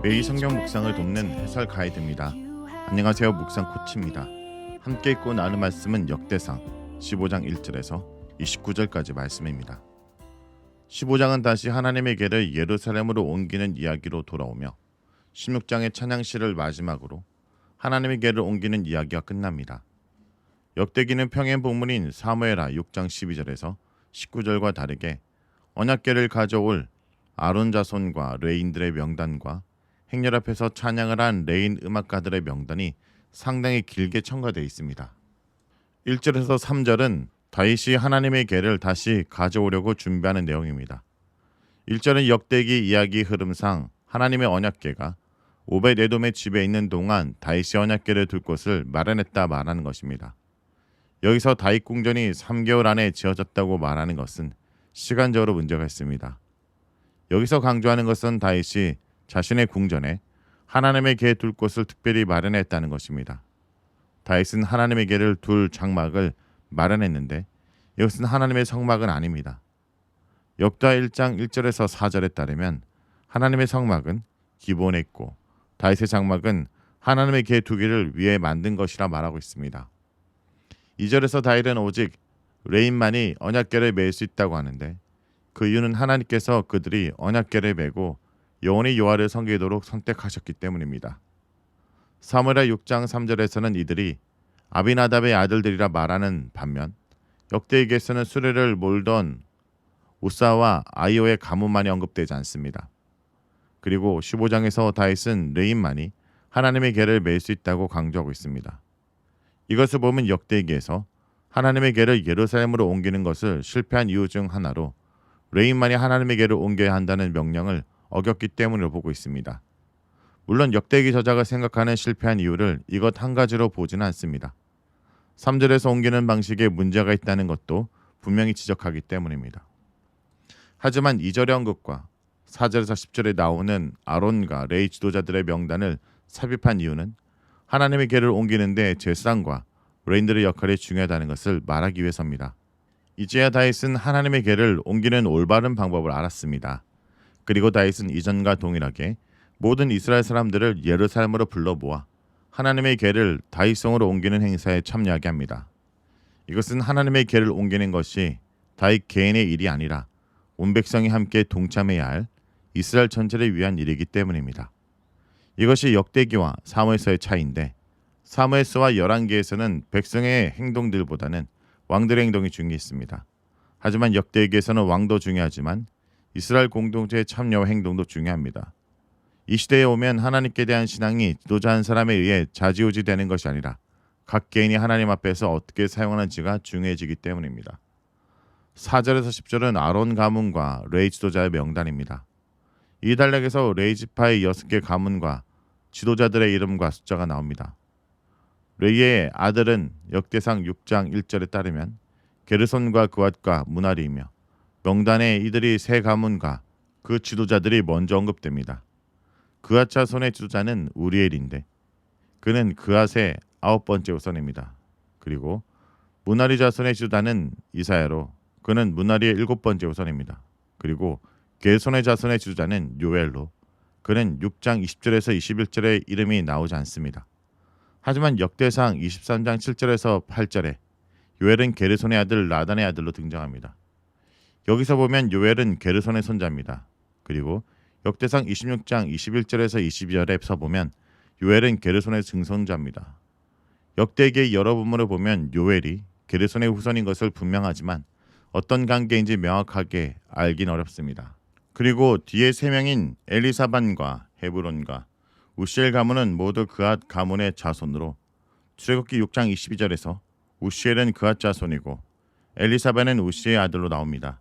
매일 성경 묵상을 돕는 해설 가이드입니다. 안녕하세요. 묵상 코치입니다. 함께 읽고 나눌 말씀은 역대상 15장 1절에서 29절까지 말씀입니다. 15장은 다시 하나님의 궤를 예루살렘으로 옮기는 이야기로 돌아오며 16장의 찬양시를 마지막으로 하나님의 궤를 옮기는 이야기가 끝납니다. 역대기는 평행 본문인 사무엘하 6장 12절에서 19절과 다르게 언약궤를 가져올 아론 자손과 레인들의 명단과 행렬 앞에서 찬양을 한 레인 음악가들의 명단이 상당히 길게 첨가되어 있습니다. 1절에서 3절은 다윗이 하나님의 궤를 다시 가져오려고 준비하는 내용입니다. 1절은 역대기 이야기 흐름상 하나님의 언약궤가 오벳에돔의 집에 있는 동안 다윗이 언약궤를 둘 곳을 마련했다 말하는 것입니다. 여기서 다윗 궁전이 3개월 안에 지어졌다고 말하는 것은 시간적으로 문제가 있습니다. 여기서 강조하는 것은 다윗이 자신의 궁전에 하나님의 궤 둘 곳을 특별히 마련했다는 것입니다. 다윗은 하나님의 궤를 둘 장막을 마련했는데 이것은 하나님의 성막은 아닙니다. 역다 1장 1절에서 4절에 따르면 하나님의 성막은 기본에 있고 다윗의 장막은 하나님의 궤 두 개를 위에 만든 것이라 말하고 있습니다. 2절에서 다윗은 오직 레인만이 언약궤를 맬 수 있다고 하는데 그 이유는 하나님께서 그들이 언약궤를 메고 영원히 여호와를 섬기도록 선택하셨기 때문입니다. 사무엘하 6장 3절에서는 이들이 아비나답의 아들들이라 말하는 반면 역대기에서는 수레를 몰던 우사와 아이오의 가문만이 언급되지 않습니다. 그리고 15장에서 다윗은 레인만이 하나님의 궤를 맬 수 있다고 강조하고 있습니다. 이것을 보면 역대기에서 하나님의 궤를 예루살렘으로 옮기는 것을 실패한 이유 중 하나로 레인만이 하나님의 궤를 옮겨야 한다는 명령을 어겼기 때문으로 보고 있습니다. 물론 역대기 저자가 생각하는 실패한 이유를 이것 한 가지로 보지는 않습니다. 3절에서 옮기는 방식에 문제가 있다는 것도 분명히 지적하기 때문입니다. 하지만 2절의 언급과 4절에서 10절에 나오는 아론과 레위 지도자들의 명단을 삽입한 이유는 하나님의 궤를 옮기는 데 제사장과 레인들의 역할이 중요하다는 것을 말하기 위해서입니다. 이제야 다윗은 하나님의 궤를 옮기는 올바른 방법을 알았습니다. 그리고 다윗은 이전과 동일하게 모든 이스라엘 사람들을 예루살렘으로 불러 모아 하나님의 궤를 다윗성으로 옮기는 행사에 참여하게 합니다. 이것은 하나님의 궤를 옮기는 것이 다윗 개인의 일이 아니라 온 백성이 함께 동참해야 할 이스라엘 전체를 위한 일이기 때문입니다. 이것이 역대기와 사무엘서의 차이인데 사무엘서와 열왕기에서는 백성의 행동들보다는 왕들의 행동이 중요했습니다. 하지만 역대기에서는 왕도 중요하지만 이스라엘 공동체의 참여와 행동도 중요합니다. 이 시대에 오면 하나님께 대한 신앙이 지도자 한 사람에 의해 좌지우지 되는 것이 아니라 각 개인이 하나님 앞에서 어떻게 사용하는지가 중요해지기 때문입니다. 4절에서 10절은 아론 가문과 레위 지도자의 명단입니다. 이 단락에서 레위 지파의 6개 가문과 지도자들의 이름과 숫자가 나옵니다. 레위의 아들은 역대상 6장 1절에 따르면 게르손과 그앗과 무나리이며 명단에 이들이 세 가문과 그 지도자들이 먼저 언급됩니다. 그앗 자손의 지도자는 우리엘인데 그는 그앗의 9번째 후손입니다. 그리고 무나리 자손의 지도자는 이사야로 그는 무나리의 7번째 후손입니다. 그리고 게르손의 자손의 지도자는 요엘로 그는 6장 20절에서 21절에 이름이 나오지 않습니다. 하지만 역대상 23장 7절에서 8절에 요엘은 게르손의 아들 라단의 아들로 등장합니다. 여기서 보면 요엘은 게르손의 손자입니다. 그리고 역대상 26장 21절에서 22절에서 보면 요엘은 게르손의 증손자입니다. 역대기의 여러 부분을 보면 요엘이 게르손의 후손인 것을 분명하지만 어떤 관계인지 명확하게 알긴 어렵습니다. 그리고 뒤에 세 명인 엘리사반과 헤브론과 우시엘 가문은 모두 그앗 가문의 자손으로 출애굽기 6장 22절에서 우시엘은 그앗 자손이고 엘리사반은 우시의 아들로 나옵니다.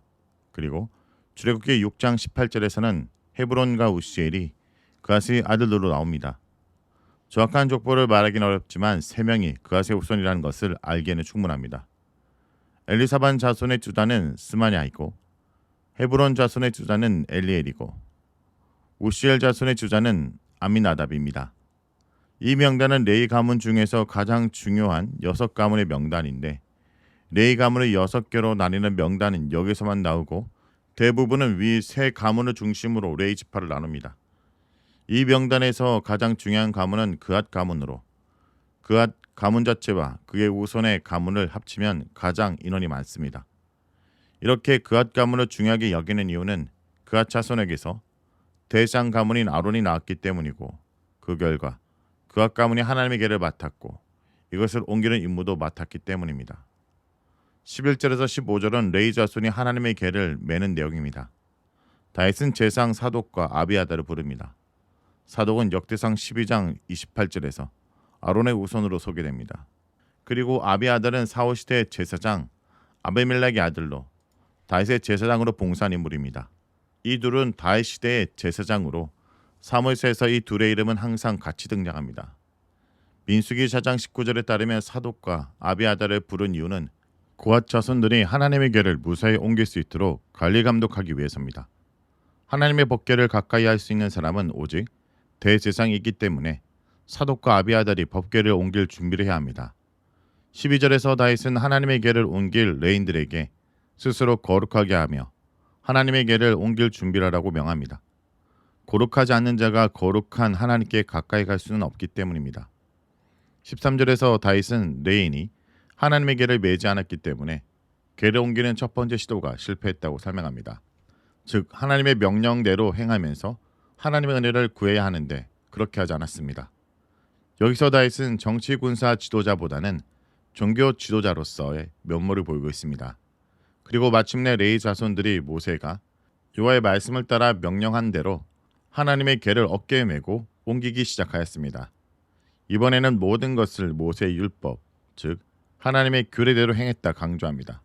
그리고 출애굽기 6장 18절에서는 헤브론과 우시엘이 그앗의 아들들로 나옵니다. 정확한 족보를 말하기는 어렵지만 세 명이 그앗의 후손이라는 것을 알기에는 충분합니다. 엘리사반 자손의 주자는 스마냐이고 헤브론 자손의 주자는 엘리엘이고 우시엘 자손의 주자는 아미나답입니다. 이 명단은 레위 가문 중에서 가장 중요한 6가문의 명단인데 레위 가문을 6개로 나뉘는 명단은 여기서만 나오고 대부분은 위 세 가문을 중심으로 레위 지파를 나눕니다. 이 명단에서 가장 중요한 가문은 그앗 가문으로 그앗 가문 자체와 그의 우손의 가문을 합치면 가장 인원이 많습니다. 이렇게 그앗 가문을 중요하게 여기는 이유는 그앗 자손에게서 대장 가문인 아론이 나왔기 때문이고 그 결과 그앗 가문이 하나님의 계를 맡았고 이것을 옮기는 임무도 맡았기 때문입니다. 11절에서 15절은 레위 자손이 하나님의 계를 매는 내용입니다. 다윗은 제사장 사독과 아비아다를 부릅니다. 사독은 역대상 12장 28절에서 아론의 우손으로 소개됩니다. 그리고 아비아달은 사울 시대의 제사장 아비멜렉의 아들로 다윗의 제사장으로 봉사한 인물입니다. 이 둘은 다윗 시대의 제사장으로 사무엘서에서 이 둘의 이름은 항상 같이 등장합니다. 민수기 4장 19절에 따르면 사독과 아비아달을 부른 이유는 고앗 자손들이 하나님의 궤를 무사히 옮길 수 있도록 관리 감독하기 위해서입니다. 하나님의 법궤를 가까이 할 수 있는 사람은 오직 대제사장이기 때문에 사독과 아비아달이 법궤를 옮길 준비를 해야 합니다. 12절에서 다윗은 하나님의 궤를 옮길 레인들에게 스스로 거룩하게 하며 하나님의 궤를 옮길 준비를 하라고 명합니다. 거룩하지 않는 자가 거룩한 하나님께 가까이 갈 수는 없기 때문입니다. 13절에서 다윗은 레인이 하나님의 궤를 매지 않았기 때문에 궤를 옮기는 첫 번째 시도가 실패했다고 설명합니다. 즉 하나님의 명령대로 행하면서 하나님의 은혜를 구해야 하는데 그렇게 하지 않았습니다. 여기서 다윗은 정치 군사 지도자보다는 종교 지도자로서의 면모를 보이고 있습니다. 그리고 마침내 레위 자손들이 모세가 여호와의 말씀을 따라 명령한 대로 하나님의 궤를 어깨에 메고 옮기기 시작하였습니다. 이번에는 모든 것을 모세의 율법, 즉 하나님의 규례대로 행했다 강조합니다.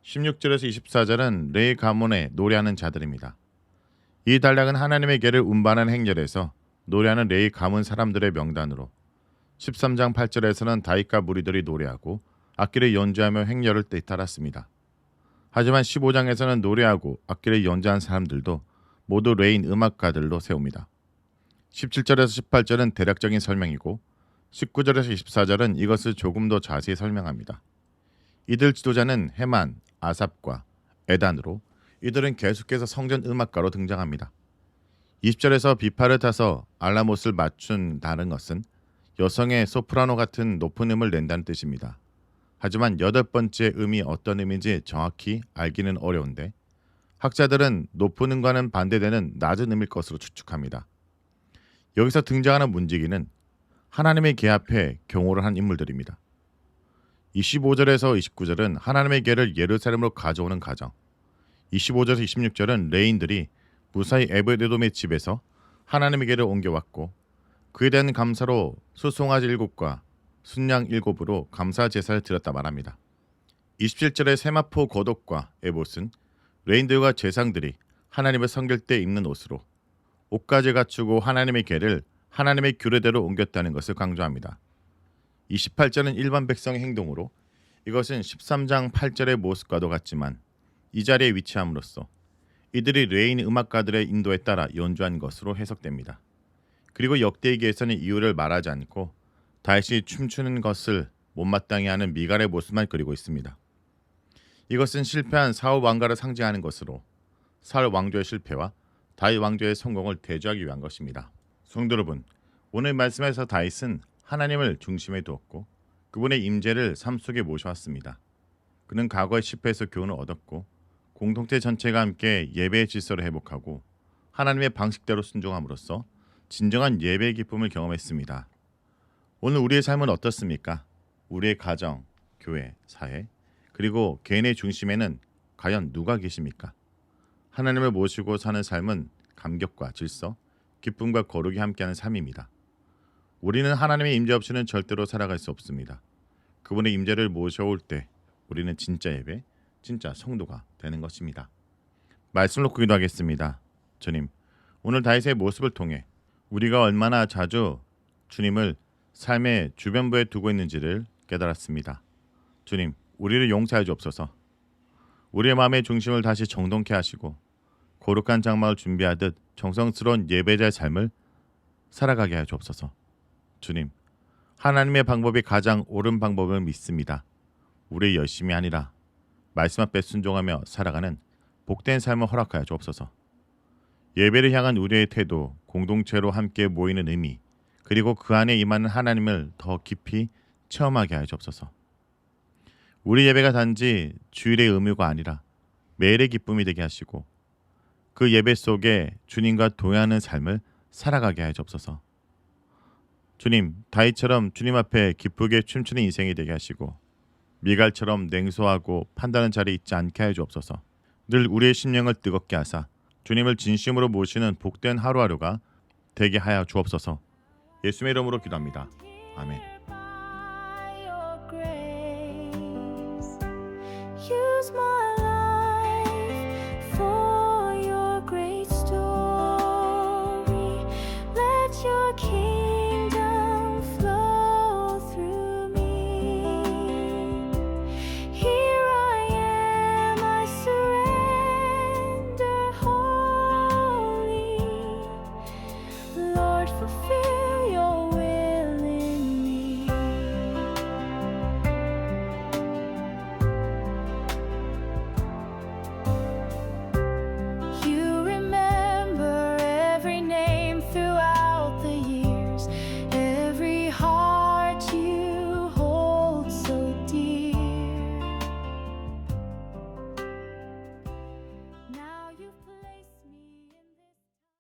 16절에서 24절은 레위 가문의 노래하는 자들입니다. 이 단락은 하나님의 궤를 운반하는 행렬에서 노래하는 레위 가문 사람들의 명단으로 13장 8절에서는 다윗과 무리들이 노래하고 악기를 연주하며 행렬을 따랐습니다. 하지만 15장에서는 노래하고 악기를 연주한 사람들도 모두 레인 음악가들로 세웁니다. 17절에서 18절은 대략적인 설명이고 19절에서 24절은 이것을 조금 더 자세히 설명합니다. 이들 지도자는 헤만, 아삽과 에단으로 이들은 계속해서 성전 음악가로 등장합니다. 20절에서 비파를 타서 알라못을 맞춘다는 것은 여성의 소프라노 같은 높은 음을 낸다는 뜻입니다. 하지만 여덟 번째 음이 어떤 음인지 정확히 알기는 어려운데 학자들은 높은 음과는 반대되는 낮은 음일 것으로 추측합니다. 여기서 등장하는 문지기는 하나님의 궤 앞에 경호를 한 인물들입니다. 25절에서 29절은 하나님의 궤를 예루살렘으로 가져오는 과정, 25절에서 26절은 레인들이 무사히 에베드돔의 집에서 하나님의 궤를 옮겨왔고 그에 대한 감사로 수송아지 7과 순양 7으로 감사 제사를 드렸다 말합니다. 27절의 세마포 겉옷과 에봇은 레인들과 제상들이 하나님을 섬길 때 입는 옷으로 옷까지 갖추고 하나님의 궤를 하나님의 규례대로 옮겼다는 것을 강조합니다. 28절은 일반 백성의 행동으로 이것은 13장 8절의 모습과도 같지만 이 자리에 위치함으로써 이들이 레인 음악가들의 인도에 따라 연주한 것으로 해석됩니다. 그리고 역대기에서는 이유를 말하지 않고 다윗이 춤추는 것을 못마땅해 하는 미갈의 모습만 그리고 있습니다. 이것은 실패한 사울 왕가를 상징하는 것으로 사울 왕조의 실패와 다윗 왕조의 성공을 대조하기 위한 것입니다. 성도 여러분, 오늘 말씀에서 다윗은 하나님을 중심에 두었고 그분의 임재를 삶 속에 모셔왔습니다. 그는 과거의 실패에서 교훈을 얻었고 공동체 전체가 함께 예배의 질서를 회복하고 하나님의 방식대로 순종함으로써 진정한 예배의 기쁨을 경험했습니다. 오늘 우리의 삶은 어떻습니까? 우리의 가정, 교회, 사회, 그리고 개인의 중심에는 과연 누가 계십니까? 하나님을 모시고 사는 삶은 감격과 질서, 기쁨과 거룩이 함께하는 삶입니다. 우리는 하나님의 임재 없이는 절대로 살아갈 수 없습니다. 그분의 임재를 모셔올 때 우리는 진짜 예배, 진짜 성도가 되는 것입니다. 말씀 놓고 기도하겠습니다. 주님, 오늘 다윗의 모습을 통해 우리가 얼마나 자주 주님을 삶의 주변부에 두고 있는지를 깨달았습니다. 주님, 우리를 용서해 주옵소서. 우리의 마음의 중심을 다시 정돈케 하시고 거룩한 장막을 준비하듯 정성스러운 예배자의 삶을 살아가게 하여 주옵소서. 주님, 하나님의 방법이 가장 옳은 방법을 믿습니다. 우리의 열심이 아니라 말씀 앞에 순종하며 살아가는 복된 삶을 허락하여 주옵소서. 예배를 향한 우리의 태도, 공동체로 함께 모이는 의미, 그리고 그 안에 임하는 하나님을 더 깊이 체험하게 하여 주옵소서. 우리 예배가 단지 주일의 의무가 아니라 매일의 기쁨이 되게 하시고 그 예배 속에 주님과 동행하는 삶을 살아가게 하여 주옵소서. 주님, 다윗처럼 주님 앞에 기쁘게 춤추는 인생이 되게 하시고 미갈처럼 냉소하고 판단하는 자리에 있지 않게 하여 주옵소서. 늘 우리의 심령을 뜨겁게 하사 주님을 진심으로 모시는 복된 하루하루가 되게 하여 주옵소서. 예수의 이름으로 기도합니다. 아멘. Use my